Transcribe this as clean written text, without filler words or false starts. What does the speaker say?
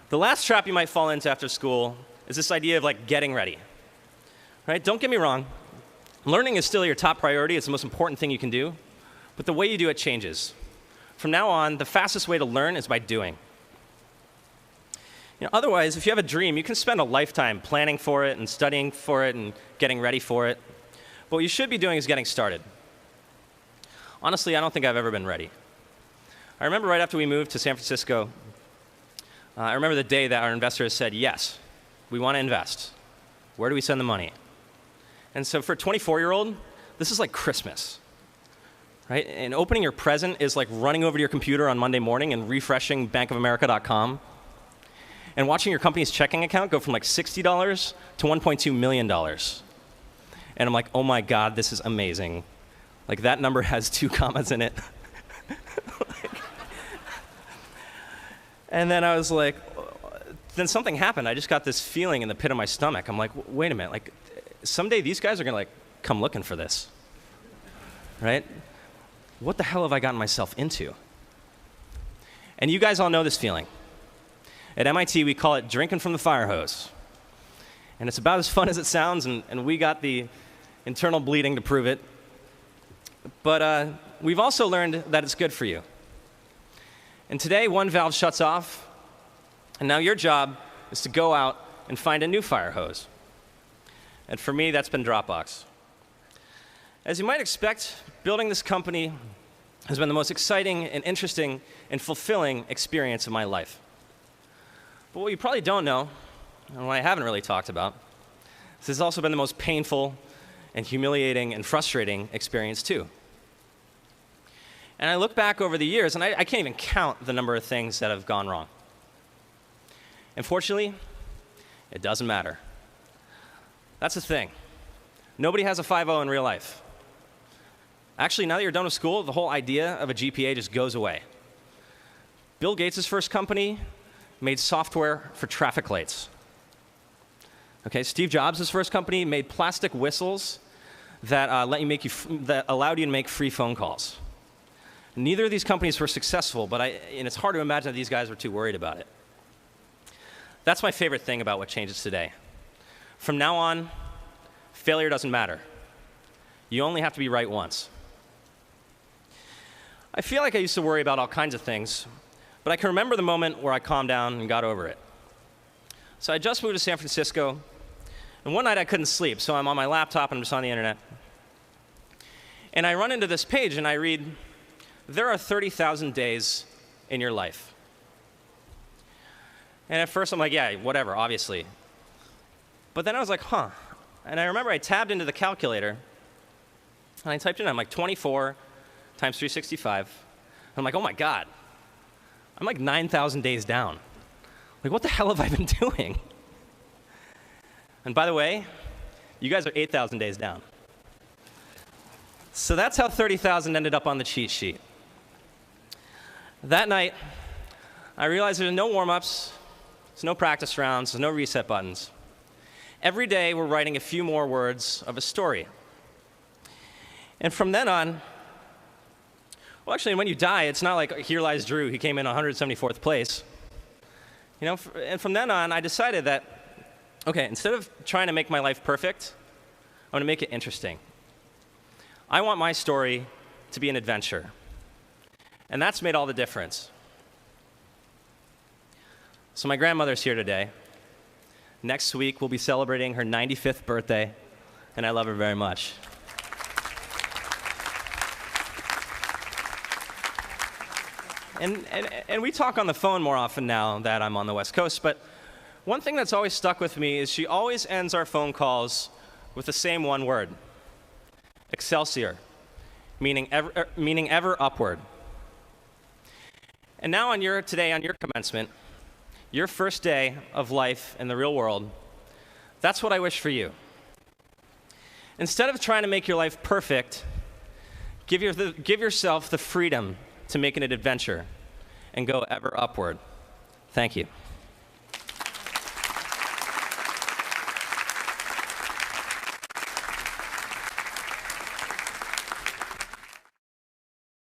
The last trap you might fall into after school is this idea of like getting ready. Right? Don't get me wrong. Learning is still your top priority. It's the most important thing you can do. But the way you do it changes. From now on, the fastest way to learn is by doing. Otherwise, if you have a dream, you can spend a lifetime planning for it and studying for it and getting ready for it. But what you should be doing is getting started. Honestly, I don't think I've ever been ready. I remember right after we moved to San Francisco, I remember the day that our investors said, yes, we want to invest. Where do we send the money? And so for a 24-year-old, this is like Christmas. Right? And opening your present is like running over to your computer on Monday morning and refreshing bankofamerica.com and watching your company's checking account go from like $60 to $1.2 million. And I'm like, oh my God, this is amazing. Like that number has 2 commas in it. And then I was like, then something happened. I just got this feeling in the pit of my stomach. I'm like, wait a minute, like someday these guys are gonna like come looking for this, right? What the hell have I gotten myself into? And you guys all know this feeling. At MIT, we call it drinking from the fire hose. And it's about as fun as it sounds, and we got the internal bleeding to prove it. But we've also learned that it's good for you. And today, one valve shuts off, and now your job is to go out and find a new fire hose. And for me, that's been Dropbox. As you might expect, building this company has been the most exciting and interesting and fulfilling experience of my life. But what you probably don't know, and what I haven't really talked about, this has also been the most painful and humiliating and frustrating experience too. And I look back over the years, and I can't even count the number of things that have gone wrong. And fortunately, it doesn't matter. That's the thing. Nobody has a 5.0 in real life. Actually, now that you're done with school, the whole idea of a GPA just goes away. Bill Gates' first company made software for traffic lights. Okay, Steve Jobs' first company made plastic whistles that, that allowed you to make free phone calls. Neither of these companies were successful, but and it's hard to imagine that these guys were too worried about it. That's my favorite thing about what changes today. From now on, failure doesn't matter. You only have to be right once. I feel like I used to worry about all kinds of things, but I can remember the moment where I calmed down and got over it. So I just moved to San Francisco, and one night I couldn't sleep, so I'm on my laptop and I'm just on the internet. And I run into this page and I read, there are 30,000 days in your life. And at first I'm like, yeah, whatever, obviously. But then I was like, huh. And I remember I tabbed into the calculator, and I typed in, I'm like 24 times 365. And I'm like, oh my God, I'm like 9,000 days down. Like, what the hell have I been doing? And by the way, you guys are 8,000 days down. So that's how 30,000 ended up on the cheat sheet. That night, I realized there's no warm-ups, there's no practice rounds, there's no reset buttons. Every day, we're writing a few more words of a story. And from then on, well, actually, when you die, it's not like, here lies Drew, he came in 174th place. And from then on, I decided that, okay, instead of trying to make my life perfect, I'm going to make it interesting. I want my story to be an adventure. And that's made all the difference. So my grandmother's here today. Next week, we'll be celebrating her 95th birthday, and I love her very much. And we talk on the phone more often now that I'm on the West Coast, but one thing that's always stuck with me is she always ends our phone calls with the same one word, Excelsior, meaning ever upward. And now today on your commencement, your first day of life in the real world, that's what I wish for you. Instead of trying to make your life perfect, give yourself the freedom to make it an adventure and go ever upward. Thank you.